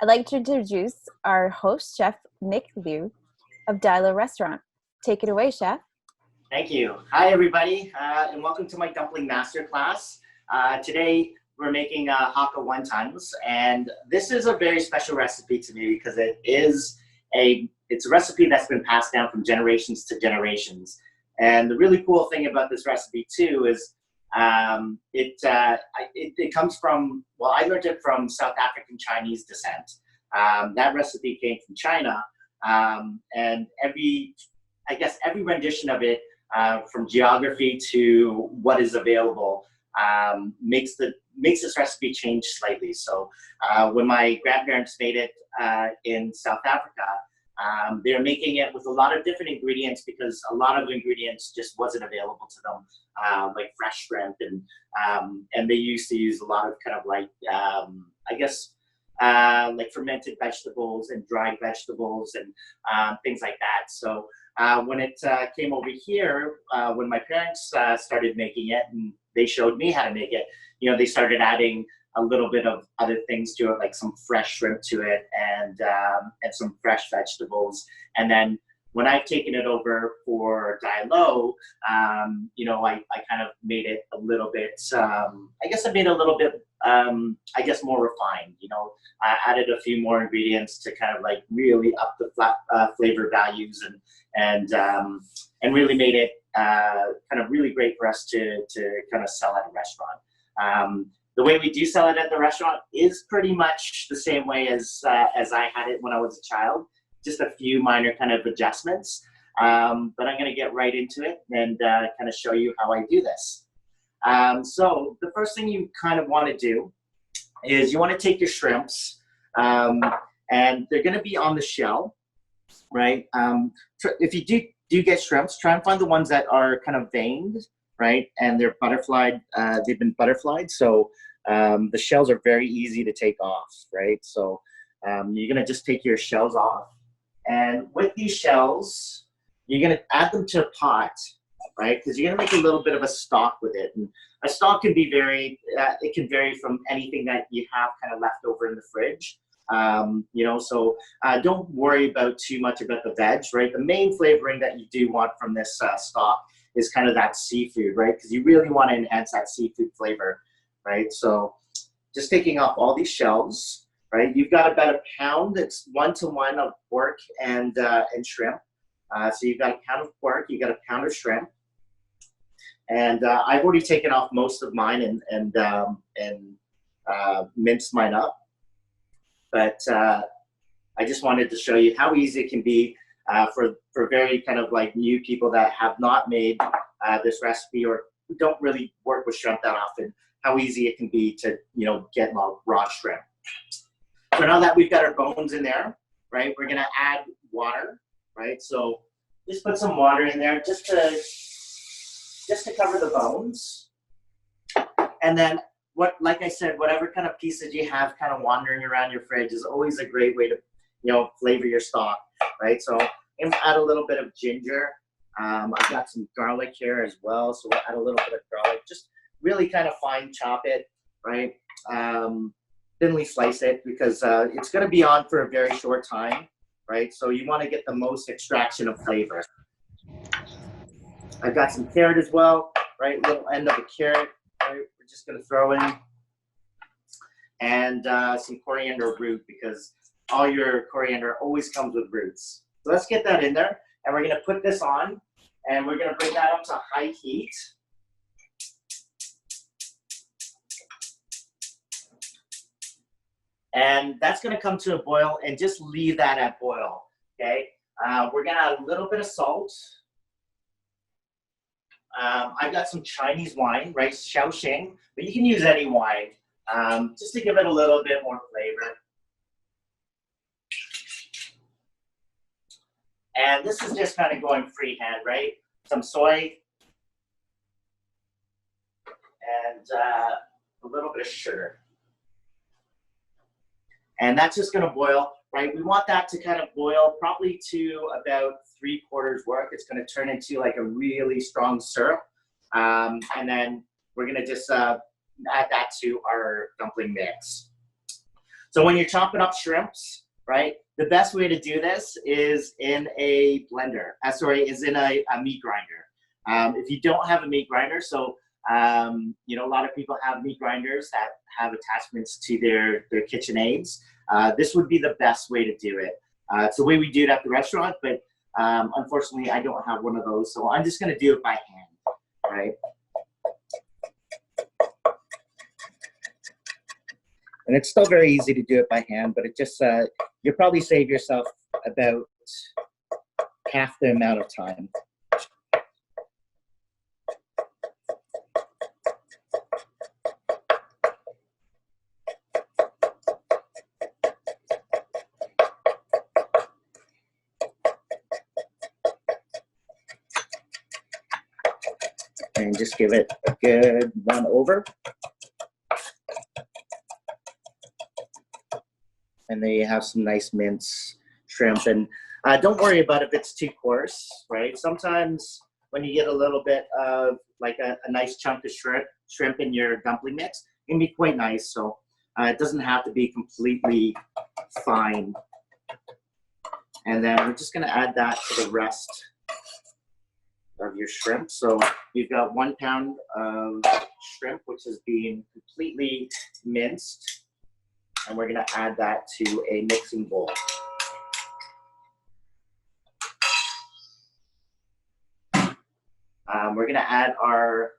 I'd like to introduce our host, Chef Nick Liu of DaiLo Restaurant. Take it away, Chef. Thank you. Hi, everybody, and welcome to my dumpling masterclass. Today, we're making Hakka Wontons, and this is a very special recipe to me because it's a recipe that's been passed down from generations to generations. And the really cool thing about this recipe too is it comes from, well, I learned it from South African Chinese descent. That recipe came from China, and every rendition of it, from geography to what is available, makes this recipe change slightly. So when my grandparents made it in South Africa, they're making it with a lot of different ingredients because a lot of ingredients just wasn't available to them, like fresh shrimp, and they used to use a lot of kind of like like fermented vegetables and dried vegetables and things like that. So when it came over here, when my parents started making it and they showed me how to make it, they started adding a little bit of other things to it, like some fresh shrimp to it and some fresh vegetables. And then when I've taken it over for DaiLo, I kind of made it a little bit, I made it a little bit, more refined. I added a few more ingredients to kind of like really up the flavor values and really made it kind of really great for us to kind of sell at a restaurant. The way we do sell it at the restaurant is pretty much the same way as I had it when I was a child, just a few minor kind of adjustments. But I'm going to get right into it and kind of show you how I do this. So the first thing you kind of want to do is you want to take your shrimps, and they're going to be on the shell, right? If you do get shrimps, try and find the ones that are kind of veined, right? And they're butterflied, they've been butterflied. So the shells are very easy to take off, right? So you're gonna just take your shells off. And with these shells, you're gonna add them to a pot, right? Because you're gonna make a little bit of a stock with it. And a stock can be it can vary from anything that you have kind of left over in the fridge. So don't worry about too much about the veg, right? The main flavoring that you do want from this stock is kind of that seafood, right? Because you really want to enhance that seafood flavor, right? So just taking off all these shells, right? You've got about a pound, it's 1-to-1 of pork and shrimp. So you've got a pound of pork, you've got a pound of shrimp. And I've already taken off most of mine and minced mine up. But I just wanted to show you how easy it can be for very kind of like new people that have not made this recipe or don't really work with shrimp that often, how easy it can be to, get raw shrimp. So now that we've got our bones in there, right, we're gonna add water, right? So just put some water in there just to cover the bones. And then like I said, whatever kind of pieces you have kind of wandering around your fridge is always a great way to, flavor your stock, right? So I'm gonna add a little bit of ginger. I've got some garlic here as well, so we'll add a little bit of garlic. Just really kind of fine chop it, right? Thinly slice it because it's gonna be on for a very short time, right? So you wanna get the most extraction of flavor. I've got some carrot as well, right? Little end of a carrot, right? We're just gonna throw in. And some coriander root because all your coriander always comes with roots. So let's get that in there. And we're gonna put this on and we're gonna bring that up to high heat. And that's gonna come to a boil and just leave that at boil, okay? We're gonna add a little bit of salt. I've got some Chinese wine, right? Shaoxing, but you can use any wine just to give it a little bit more flavor. And this is just kind of going freehand, right? Some soy and a little bit of sugar. And that's just gonna boil, right? We want that to kind of boil probably to about 3/4 work. It's gonna turn into like a really strong syrup. And then we're gonna just add that to our dumpling mix. So when you're chopping up shrimps, right, the best way to do this is in a blender. Is in a meat grinder. If you don't have a meat grinder, so you know, a lot of people have meat grinders that have attachments to their kitchen aids. This would be the best way to do it. It's the way we do it at the restaurant, but unfortunately, I don't have one of those, so I'm just going to do it by hand, right? And it's still very easy to do it by hand, but it just, you'll probably save yourself about half the amount of time. And just give it a good one over. And then you have some nice mince shrimp. And don't worry about if it's too coarse, right? Sometimes when you get a little bit of like a nice chunk of shrimp in your dumpling mix, it can be quite nice. So it doesn't have to be completely fine. And then we're just gonna add that to the rest of your shrimp. So you've got 1 pound of shrimp, which is being completely minced. And we're gonna add that to a mixing bowl. We're gonna add our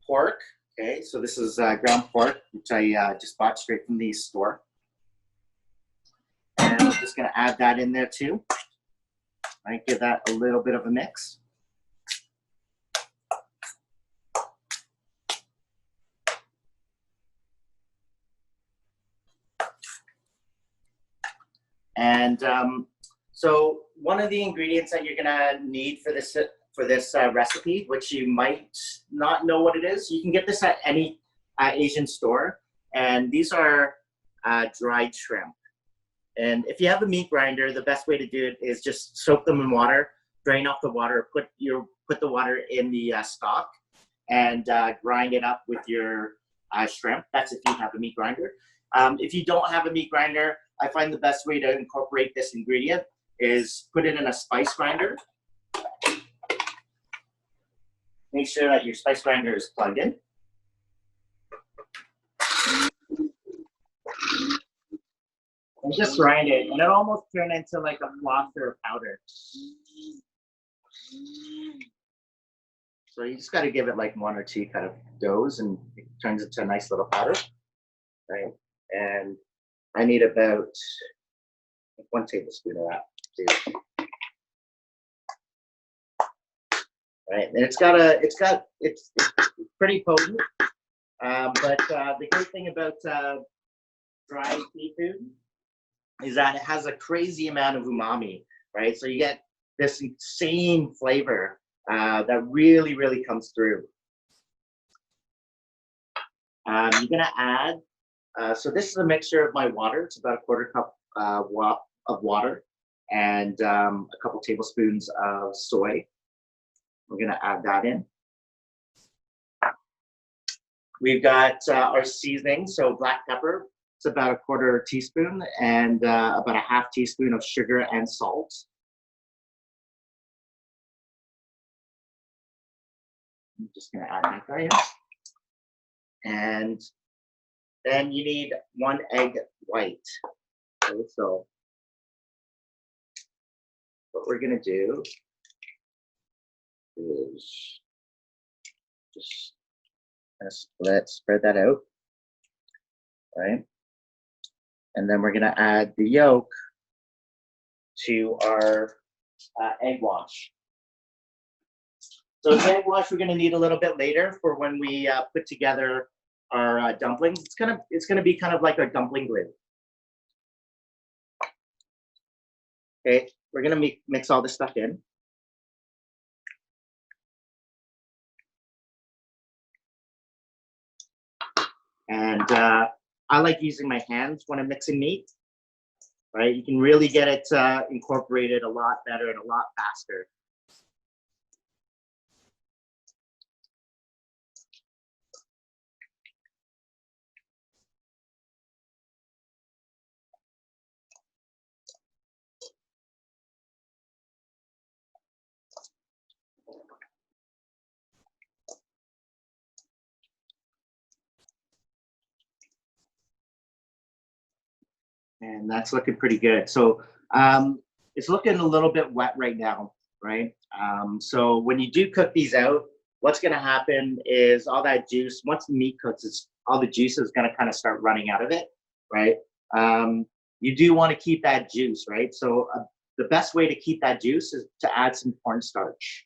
pork. Okay, so this is ground pork, which I just bought straight from the store. And we're just gonna add that in there too. Right, give that a little bit of a mix. And so one of the ingredients that you're gonna need for this recipe, which you might not know what it is, you can get this at any Asian store, and these are dried shrimp. And if you have a meat grinder, the best way to do it is just soak them in water, drain off the water, put the water in the stock, and grind it up with your shrimp. That's if you have a meat grinder. If you don't have a meat grinder, I find the best way to incorporate this ingredient is put it in a spice grinder. Make sure that your spice grinder is plugged in. And just grind it, and it'll almost turn into like a floss or a powder. So you just got to give it like 1 or 2 kind of goes, and it turns into a nice little powder, right? And I need about 1 tablespoon of that too. Right, and it's pretty potent. But the great thing about dry seafood is that it has a crazy amount of umami, right? So you get this insane flavor that really, really comes through. You're gonna add, so this is a mixture of my water. It's about a 1/4 cup of water and a couple tablespoons of soy. We're gonna add that in. We've got our seasoning, so black pepper. It's about a 1/4 teaspoon, and about a 1/2 teaspoon of sugar and salt. I'm just gonna add that right in. And then you need 1 egg white. Okay, so what we're gonna do is just spread that out, right? And then we're gonna add the yolk to our egg wash. So the egg wash we're gonna need a little bit later for when we put together our dumplings. It's gonna be kind of like our dumpling lid. Okay, we're gonna mix all this stuff in. And I like using my hands when I'm mixing meat, right? You can really get it incorporated a lot better and a lot faster. And that's looking pretty good. So it's looking a little bit wet right now, right? So when you do cook these out, what's going to happen is all that juice, once the meat cooks, all the juice is going to kind of start running out of it, right? You do want to keep that juice, right? So the best way to keep that juice is to add some cornstarch.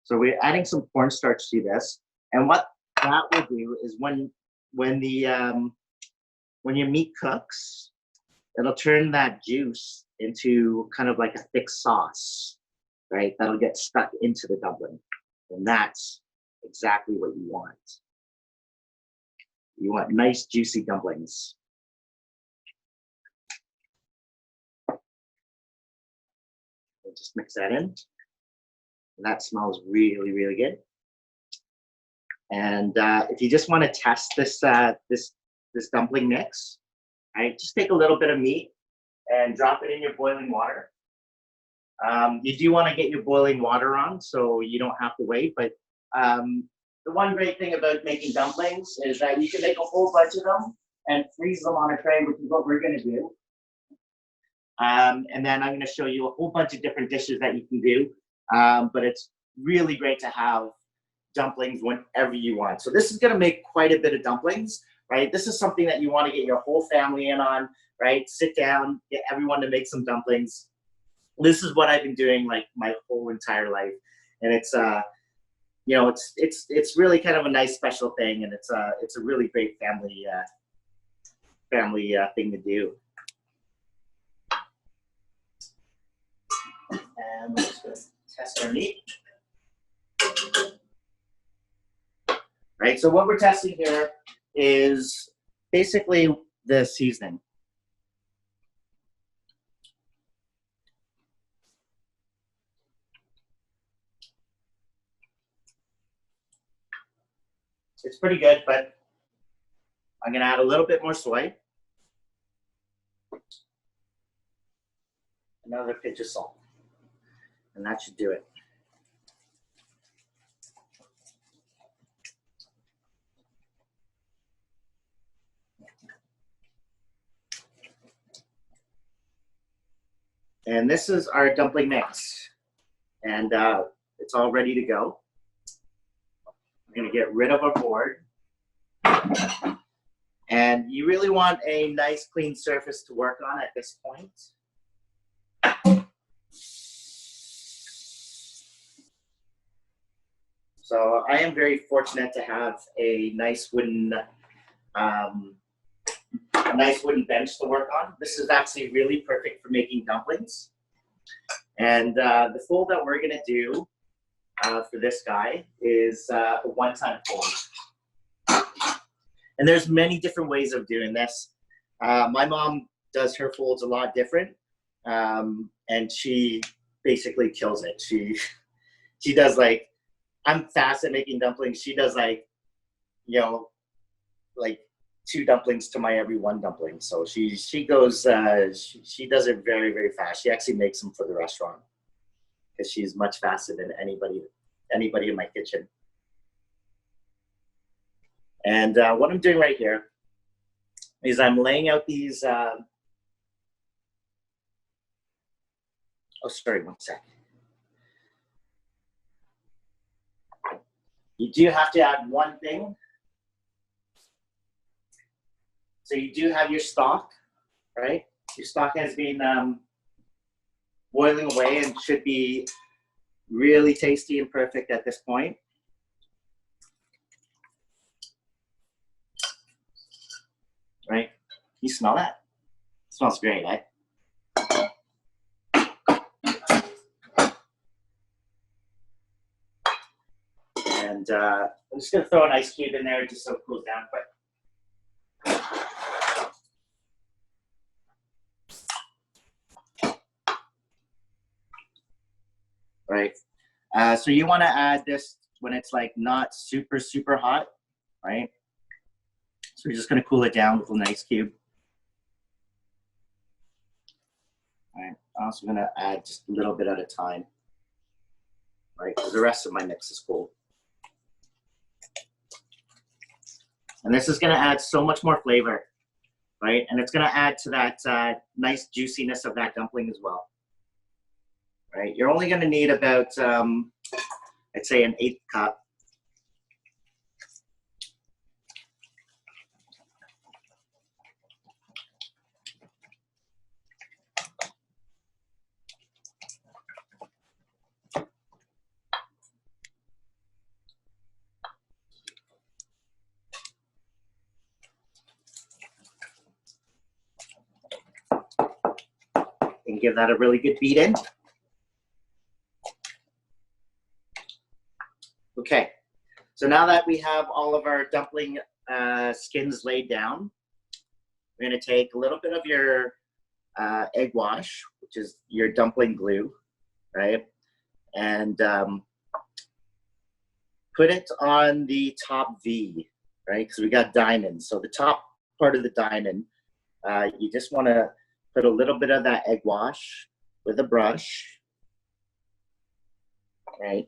So we're adding some cornstarch to this, and what that will do is when your meat cooks, it'll turn that juice into kind of like a thick sauce, right? That'll get stuck into the dumpling, and that's exactly what you want. You want nice, juicy dumplings. We'll just mix that in. That smells really, really good. And if you just want to test this dumpling mix, right? Just take a little bit of meat and drop it in your boiling water. You do want to get your boiling water on so you don't have to wait. But the one great thing about making dumplings is that you can make a whole bunch of them and freeze them on a tray, which is what we're going to do. And then I'm going to show you a whole bunch of different dishes that you can do. But it's really great to have dumplings whenever you want. So this is going to make quite a bit of dumplings, right? This is something that you want to get your whole family in on, right? Sit down, get everyone to make some dumplings. This is what I've been doing like my whole entire life, and it's you know, it's really kind of a nice special thing, and it's a really great family thing to do. And we're just going to test our meat. Right, so what we're testing here is basically the seasoning. It's pretty good, but I'm going to add a little bit more soy. Another pinch of salt. And that should do it. And this is our dumpling mix. And it's all ready to go. I'm going to get rid of our board. And you really want a nice clean surface to work on at this point. So I am very fortunate to have a nice wooden bench to work on. This is actually really perfect for making dumplings. And the fold that we're gonna do for this guy is a one-time fold. And there's many different ways of doing this. My mom does her folds a lot different, and she basically kills it. She does like, I'm fast at making dumplings. She does like, you know, like 2 dumplings to my every 1 dumpling. So she goes, she does it very, very fast. She actually makes them for the restaurant because she's much faster than anybody in my kitchen. And what I'm doing right here is I'm laying out these, oh, sorry, one sec. You do have to add one thing. So you do have your stock, right? Your stock has been boiling away and should be really tasty and perfect at this point. Right? You smell that? It smells great, eh? And I'm just gonna throw an ice cube in there just so it cools down quick. Right. So you want to add this when it's like not super, super hot, right? So we're just going to cool it down with an ice cube. All right. I'm also going to add just a little bit at a time, right? Because the rest of my mix is cold. And this is going to add so much more flavor. right? And it's going to add to that nice juiciness of that dumpling as well, right? You're only going to need about, I'd say, an 1/8 cup. And give that a really good beat in. Okay, so now that we have all of our dumpling skins laid down, we're going to take a little bit of your egg wash, which is your dumpling glue, right? And put it on the top V, right? Because we got diamonds. So the top part of the diamond, you just want to put a little bit of that egg wash with a brush, right,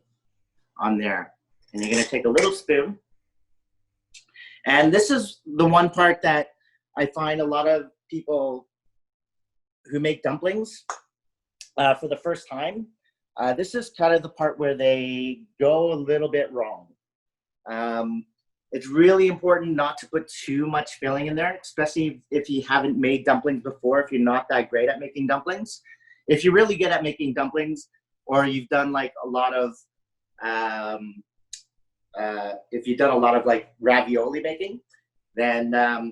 on there. And you're going to take a little spoon. And this is the one part that I find a lot of people who make dumplings for the first time, this is kind of the part where they go a little bit wrong. It's really important not to put too much filling in there, especially if you haven't made dumplings before, if you're not that great at making dumplings. If you're really good at making dumplings, or you've done like a lot of, if you've done a lot of like ravioli making, then,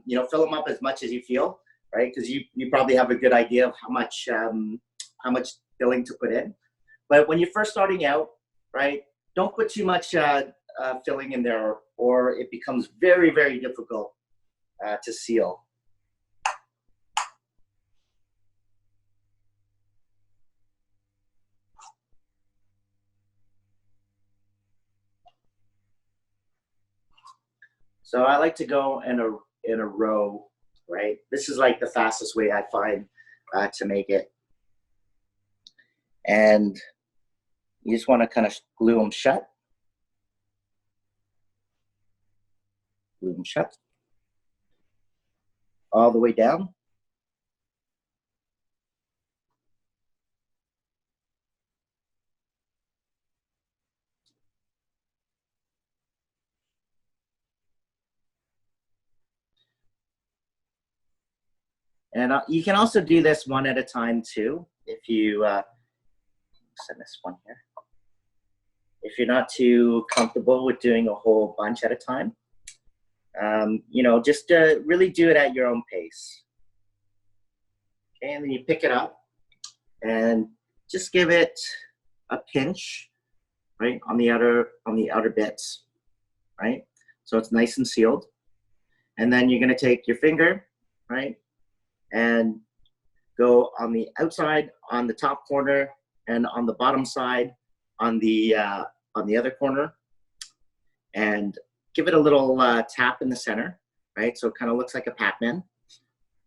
you know, fill them up as much as you feel, right? Because you probably have a good idea of how much filling to put in. But when you're first starting out, right, don't put too much filling in there, or it becomes very, very difficult to seal. So I like to go in a row, right? This is like the fastest way I find to make it. And you just want to kind of glue them shut. Glue them shut. All the way down. And you can also do this one at a time too. If you send this one here. If you're not too comfortable with doing a whole bunch at a time, you know, just really do it at your own pace. Okay, and then you pick it up and just give it a pinch, right, on the outer bits, right? So it's nice and sealed. And then you're going to take your finger, right, and go on the outside, on the top corner, and on the bottom side, on the other corner, and give it a little tap in the center, right? So it kind of looks like a Pac-Man,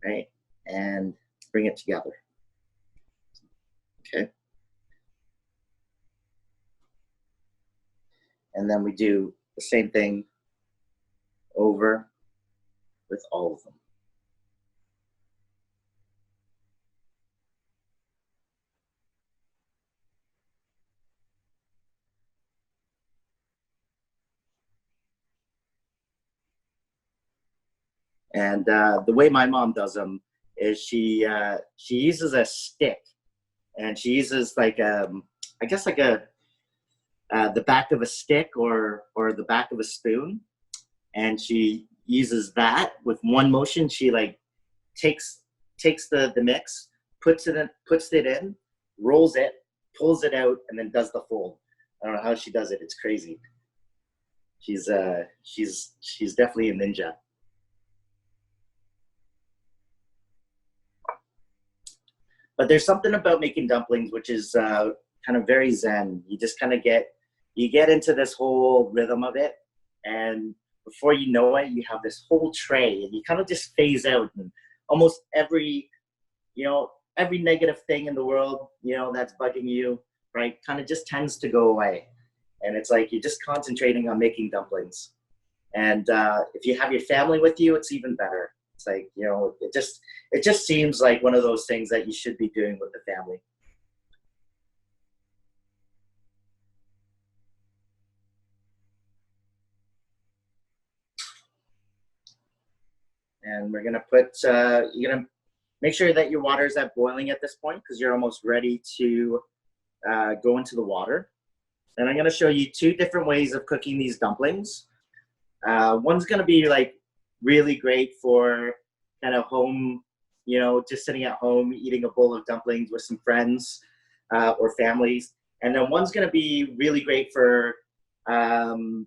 right? And bring it together. Okay. And then we do the same thing over with all of them. And the way my mom does them is she uses a stick, and she uses like I guess like the back of a stick or the back of a spoon, and she uses that with one motion. She like takes the mix, puts it in, rolls it, pulls it out, and then does the fold. I don't know how she does it. It's crazy. She's definitely a ninja. But there's something about making dumplings which is kind of very zen. You just kind of get into this whole rhythm of it, and before you know it, you have this whole tray, and you kind of just phase out, and almost every negative thing in the world, you know, that's bugging you, right, kind of just tends to go away. And it's like you're just concentrating on making dumplings. And if you have your family with you, it's even better, It's like, you know, it just seems like one of those things that you should be doing with the family. And we're gonna put, you're gonna make sure that your water is at boiling at this point because you're almost ready to go into the water. And I'm gonna show you two different ways of cooking these dumplings. One's gonna be like really great for kind of home, you know, just sitting at home eating a bowl of dumplings with some friends or families. And then one's gonna be really great for kind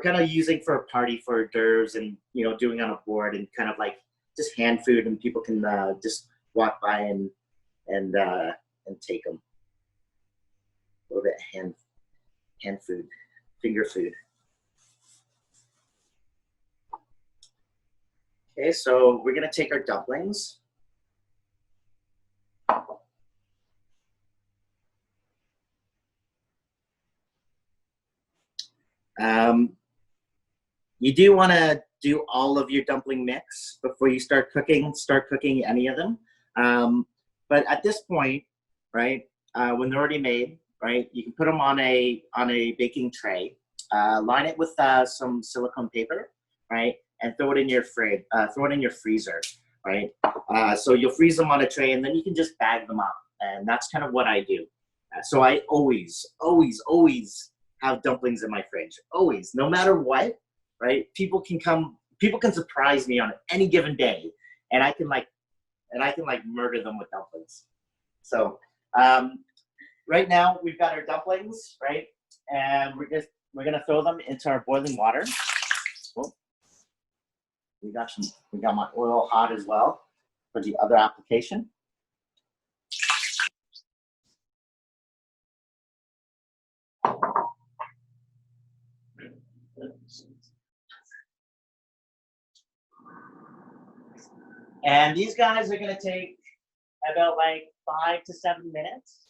of using for a party for hors d'oeuvres and, you know, doing on a board and kind of like just hand food and people can just walk by and take them. A little bit of hand food, finger food. Okay, so we're gonna take our dumplings. You do want to do all of your dumpling mix before you start cooking any of them. But at this point, right, when they're already made, right, you can put them on a baking tray, line it with some silicone paper, right, and throw it in your freezer, right. So you'll freeze them on a tray, and then you can just bag them up, and that's kind of what I do. So I always have dumplings in my fridge, always, no matter what, right? People can surprise me on any given day, and I can murder them with dumplings. So right now we've got our dumplings, right? And we're gonna throw them into our boiling water. Oh, we got my oil hot as well for the other application. And these guys are gonna take about like 5 to 7 minutes.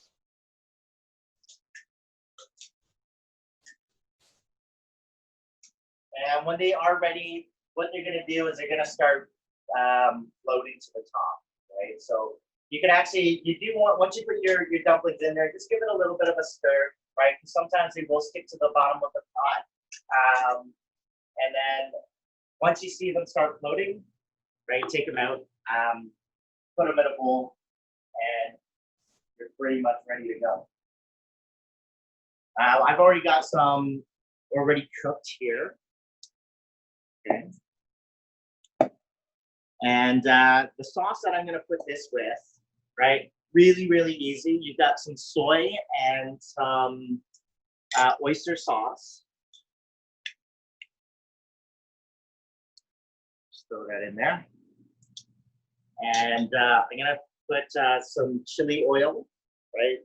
And when they are ready, what they're gonna do is they're gonna start floating to the top, right? So you can actually, you do want, once you put your dumplings in there, just give it a little bit of a stir, right? Because sometimes they will stick to the bottom of the pot. And then once you see them start floating, right, take them out, put them in a bowl, and you're pretty much ready to go. I've already got some already cooked here. Okay. And the sauce that I'm going to put this with, right, really easy. You've got some soy and some oyster sauce. Just throw that in there. And I'm going to put some chili oil, right?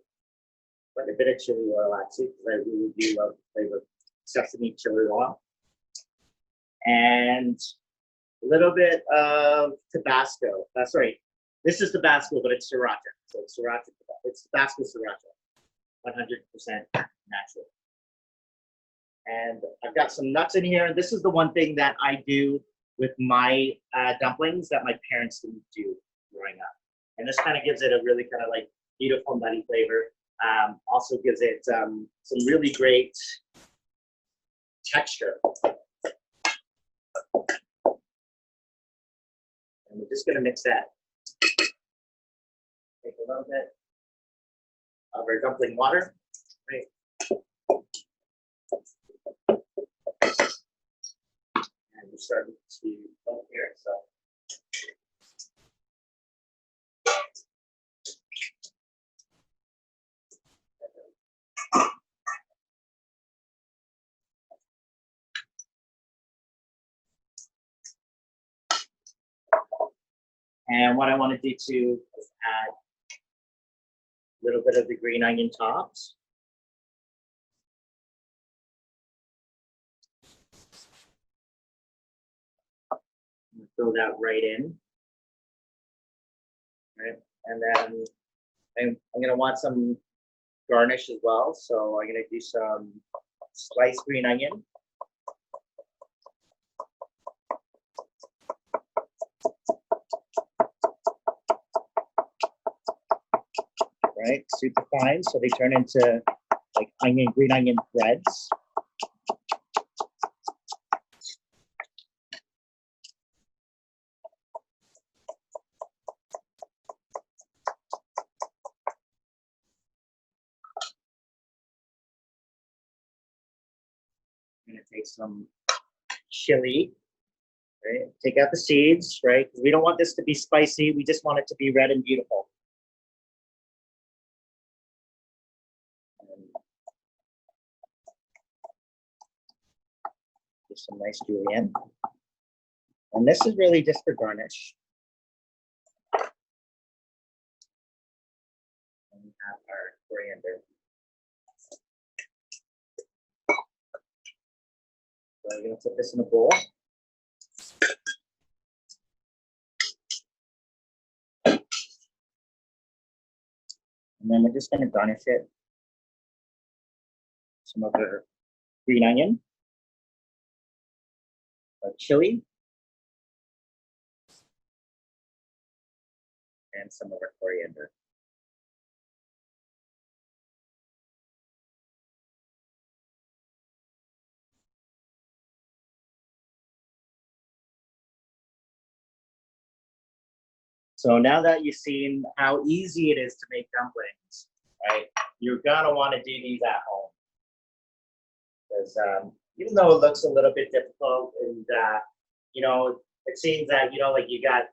Quite a bit of chili oil, actually, because I really do love the flavor of sesame chili oil. And a little bit of Tabasco. That's right. This is Tabasco, but it's sriracha. So it's sriracha. It's Tabasco sriracha, 100% natural. And I've got some nuts in here. This is the one thing that I do with my dumplings that my parents didn't do growing up. And this kind of gives it a really kind of like beautiful nutty flavor. Also gives it some really great texture. And we're just going to mix that. Take a little bit of our dumpling water. Right. And we're starting to float here. So. And what I want to do too is add a little bit of the green onion tops. Throw that right in. Right. And then I'm going to want some garnish as well. So I'm going to do some sliced green onion. right? Super fine, so they turn into like green onion threads. I'm gonna take some chili, right? Take out the seeds, right? We don't want this to be spicy. We just want it to be red and beautiful. Get some nice julienne. And this is really just for garnish. And we have our coriander. So I'm gonna put this in a bowl. And then we're just gonna garnish it. Some of our green onion, our chili, and some of our coriander. So now that you've seen how easy it is to make dumplings, right, you're gonna want to do these at home. Because even though it looks a little bit difficult and, you know, it seems that, you know, like you got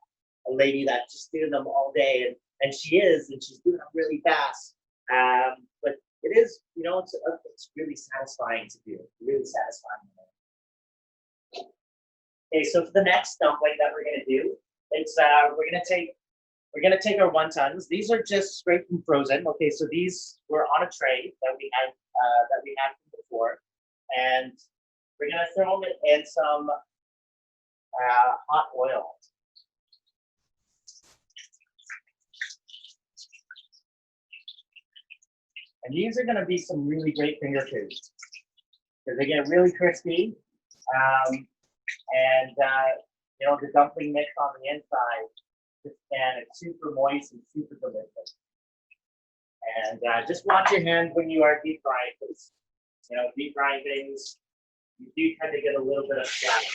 a lady that's just doing them all day, and she's doing them really fast. But it is, you know, it's really satisfying to do, really satisfying. Okay, so for the next dumpling that we're gonna do, it's we're gonna take our wontons. These are just straight from frozen. Okay, so these were on a tray that we had from before, and we're gonna throw them in some hot oil. And these are gonna be some really great finger foods because they get really crispy, and you know, the dumpling mix on the inside, and it's super moist and super delicious. And just watch your hand when you are deep frying, because you know, deep frying things, you do tend to get a little bit of splatter.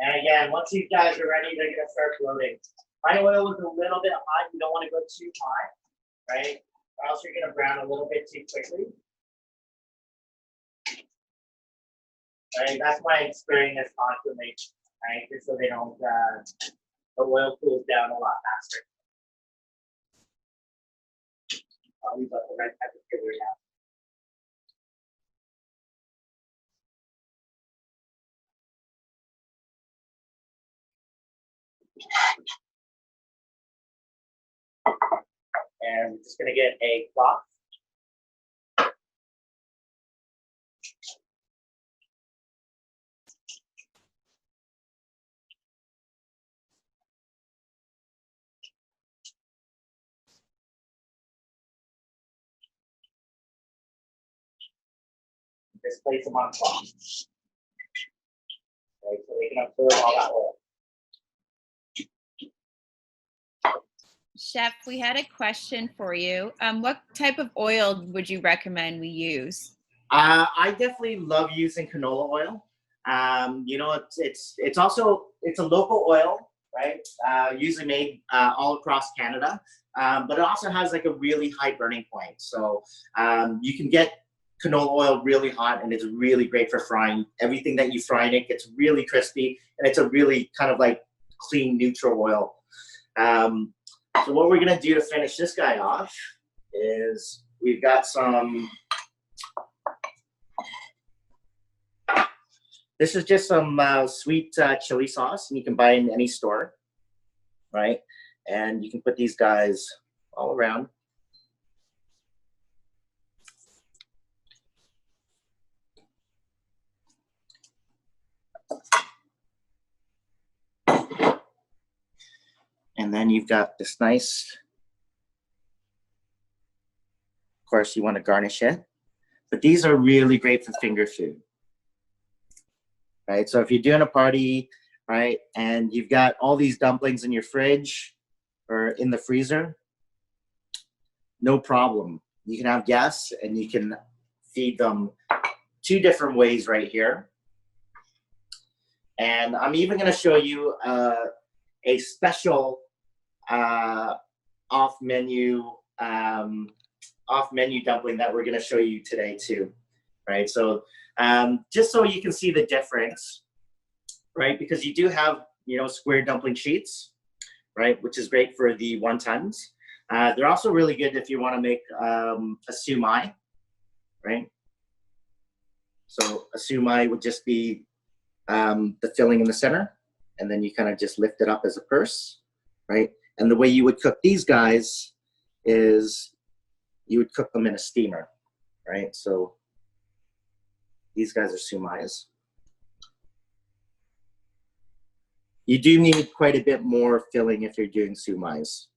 And again, once these guys are ready, they're gonna start floating. My oil is a little bit hot. You don't want to go too hot, right? Or else you're gonna brown a little bit too quickly. Right? That's why I'm stirring this constantly, right? Just so they don't, the oil cools down a lot faster. I'll leave up the red pepper sugar now. And we're just gonna get a cloth. Just place them on cloth. Right, so they can absorb all that oil. Chef, we had a question for you. What type of oil would you recommend we use? I definitely love using canola oil. You know, it's also a local oil, right? Usually made all across Canada, but it also has like a really high burning point. So you can get canola oil really hot, and it's really great for frying. Everything that you fry in it gets really crispy, and it's a really kind of like clean, neutral oil. So what we're gonna do to finish this guy off is we've got some. This is just some sweet chili sauce, and you can buy in any store, right? And you can put these guys all around. And then you've got this nice, of course, you want to garnish it. But these are really great for finger food, right? So if you're doing a party, right, and you've got all these dumplings in your fridge or in the freezer, no problem. You can have guests and you can feed them 2 different ways right here. And I'm even going to show you a special off-menu dumpling that we're going to show you today too, right? So just so you can see the difference, right? Because you do have, you know, square dumpling sheets, right? Which is great for the wontons. They're also really good if you want to make a siumai, right? So a siumai would just be the filling in the center, and then you kind of just lift it up as a purse, right? And the way you would cook these guys is you would cook them in a steamer, right? So these guys are siumais. You do need quite a bit more filling if you're doing siumais,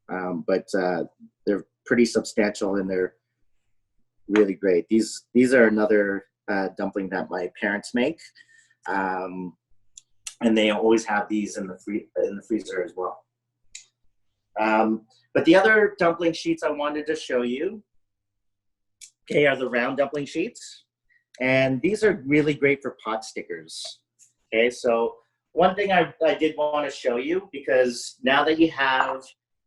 but they're pretty substantial and they're really great. These are another dumpling that my parents make, and they always have these in the freezer as well. But the other dumpling sheets I wanted to show you, okay, are the round dumpling sheets, and these are really great for pot stickers. Okay, so one thing I did want to show you, because now that you have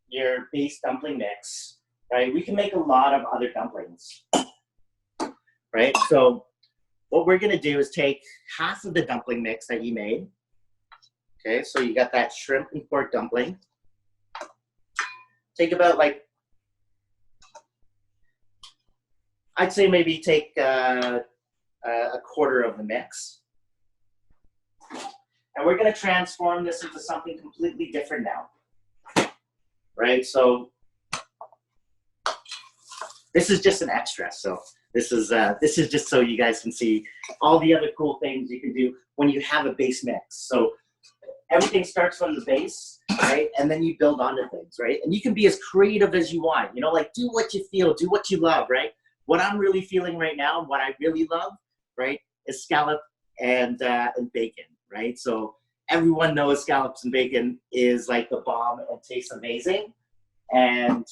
your base dumpling mix, right, we can make a lot of other dumplings, right? So what we're gonna do is take half of the dumpling mix that you made. Okay, so you got that shrimp and pork dumpling. Take about, like, I'd say maybe take a quarter of the mix. And we're gonna transform this into something completely different now, right? So this is just an extra. So this is just so you guys can see all the other cool things you can do when you have a base mix. So everything starts from the base, right? And then you build onto things, right? And you can be as creative as you want, you know, like do what you feel, do what you love, right? What I'm really feeling right now, what I really love, right, is scallop and bacon, right? So everyone knows scallops and bacon is like the bomb and tastes amazing. And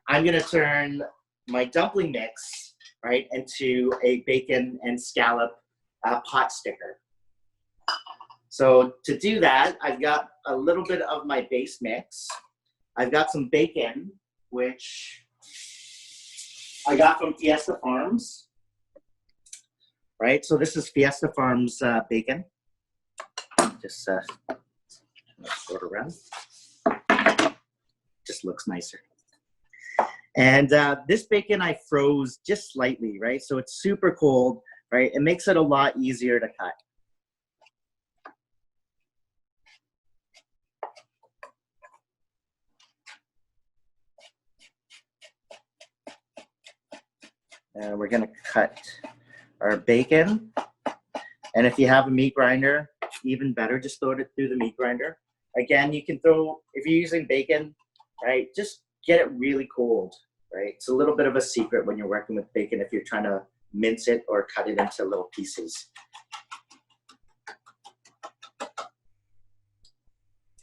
I'm gonna turn my dumpling mix, right, into a bacon and scallop pot sticker. So to do that, I've got a little bit of my base mix. I've got some bacon, which I got from Fiesta Farms, right? So this is Fiesta Farms bacon. Just throw it around. Just looks nicer. And this bacon I froze just slightly, right? So it's super cold, right? It makes it a lot easier to cut. And we're gonna cut our bacon. And if you have a meat grinder, even better, just throw it through the meat grinder. Again, you can throw, if you're using bacon, right, just get it really cold, right? It's a little bit of a secret when you're working with bacon if you're trying to mince it or cut it into little pieces.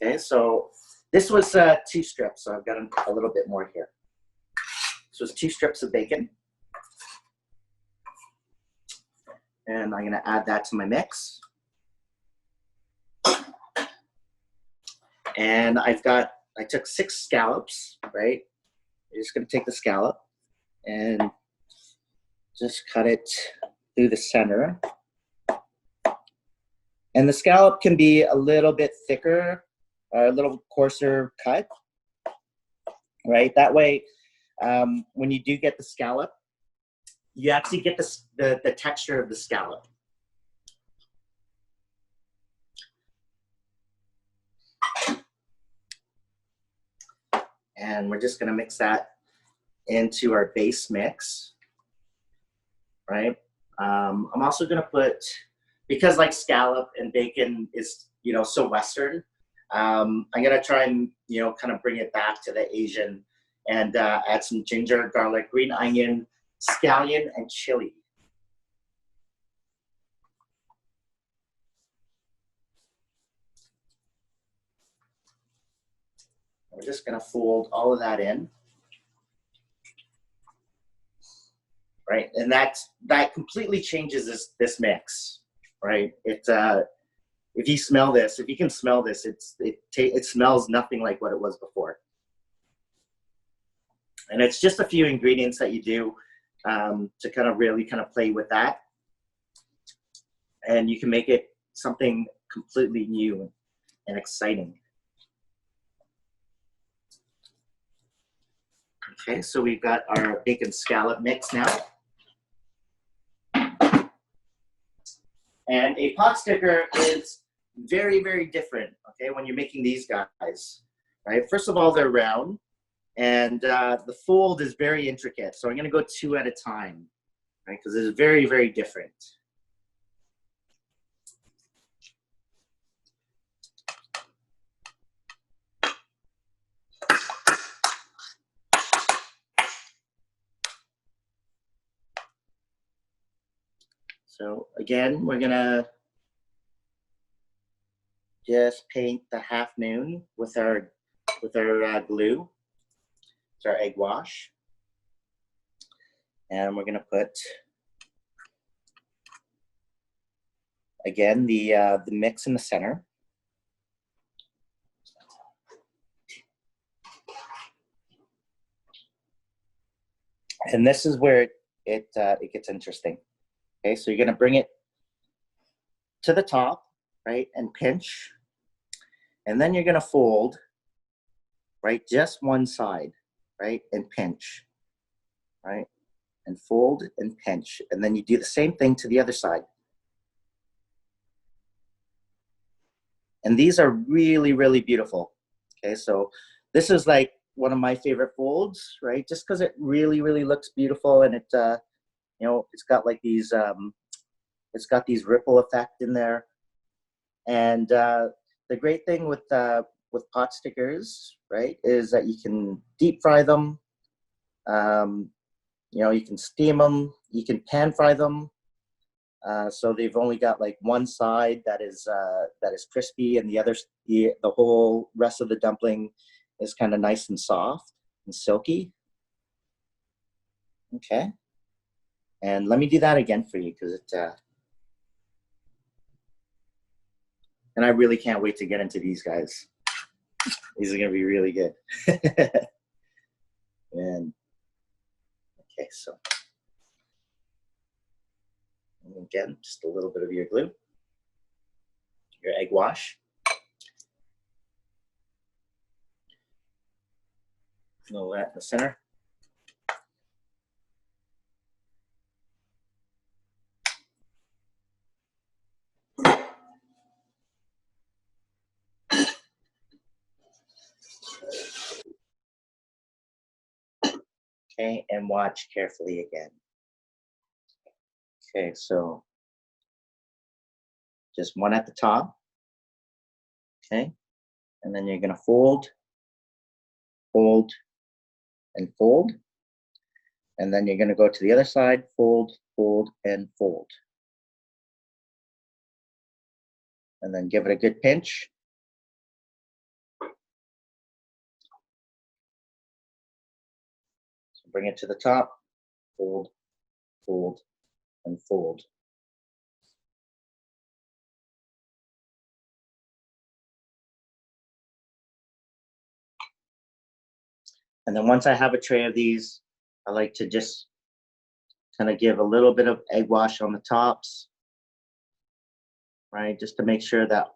Okay, so this was 2 strips, so I've got a little bit more here. This was 2 strips of bacon. And I'm gonna add that to my mix. And I took 6 scallops, right? You're just gonna take the scallop and just cut it through the center. And the scallop can be a little bit thicker, or a little coarser cut, right? That way, when you do get the scallop, you actually get the texture of the scallop. And we're just gonna mix that into our base mix, right? I'm also gonna put, because like scallop and bacon is, you know, so Western, I'm gonna try and kind of bring it back to the Asian and add some ginger, garlic, green onion, scallion, and chili. We're just gonna fold all of that in. Right, and that completely changes this mix, right? If you smell this, if you can smell this, it smells nothing like what it was before. And it's just a few ingredients that you do to kind of really kind of play with that, and you can make it something completely new and exciting. Okay, so we've got our bacon scallop mix now. And a pot sticker is very, very different, okay, when you're making these guys, right? First of all, they're round, and the fold is very intricate. So I'm gonna go 2 at a time, right? Because it's very, very different. So again, we're gonna just paint the half moon with our glue. It's our egg wash, and we're gonna put again the mix in the center. And this is where it gets interesting. Okay, so you're gonna bring it to the top, right, and pinch, and then you're gonna fold, right, just one side, right, and pinch, right, and fold and pinch, and then you do the same thing to the other side. And these are really, really beautiful. Okay, so this is like one of my favorite folds, right, just because it really, really looks beautiful, and it it's got like these it's got these ripple effect in there. And the great thing with pot stickers, right, is that you can deep fry them. You can steam them. You can pan fry them. So they've only got like one side that is crispy, and the whole rest of the dumpling is kind of nice and soft and silky. Okay, and let me do that again for you because it. And I really can't wait to get into these guys. These are gonna be really good. And okay, so again, just a little bit of your glue, your egg wash. A little of that in the center. Okay, and watch carefully again. Okay, so just one at the top. Okay, and then you're gonna fold, fold, and fold. And then you're gonna go to the other side, fold, fold, and fold. And then give it a good pinch. So bring it to the top, fold, fold, and fold. And then once I have a tray of these, I like to just kind of give a little bit of egg wash on the tops, right? Just to make sure that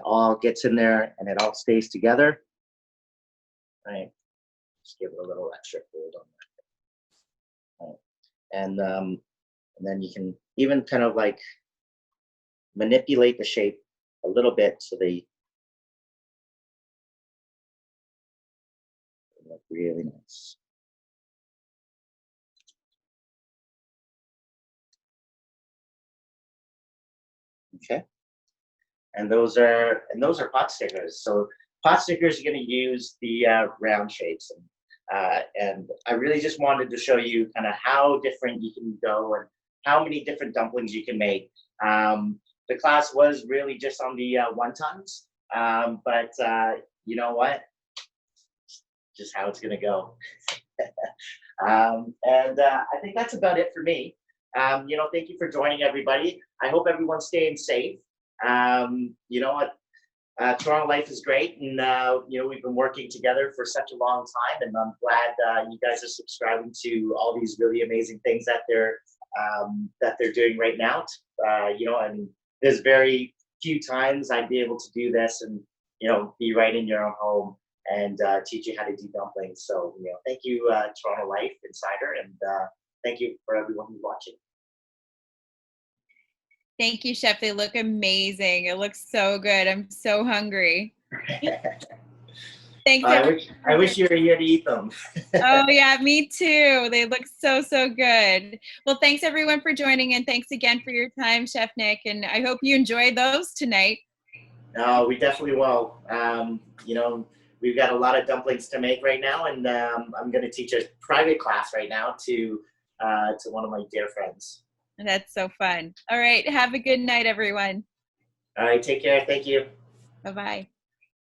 all gets in there and it all stays together, right? Just give it a little extra fold on that. Right. And then you can even kind of like manipulate the shape a little bit so they look really nice. Okay. and those are pot stickers. So pot stickers, you're going to use the round shapes, and I really just wanted to show you kind of how different you can go and how many different dumplings you can make. The class was really just on the wontons, but you know what? Just how it's going to go. And I think that's about it for me. Thank you for joining, everybody. I hope everyone's staying safe. Toronto Life is great, and we've been working together for such a long time, and I'm glad you guys are subscribing to all these really amazing things that they're doing right now. There's very few times I'd be able to do this and be right in your own home and teach you how to do dumplings. So thank you, Toronto Life Insider, and thank you for everyone who's watching. Thank you, Chef. They look amazing. It looks so good. I'm so hungry. Thanks. I wish you were here to eat them. Oh yeah, me too. They look so good. Well, thanks everyone for joining, and thanks again for your time, Chef Nick. And I hope you enjoy those tonight. We definitely will. We've got a lot of dumplings to make right now, and I'm going to teach a private class right now to one of my dear friends. That's so fun. All right. Have a good night, everyone. All right. Take care. Thank you. Bye-bye.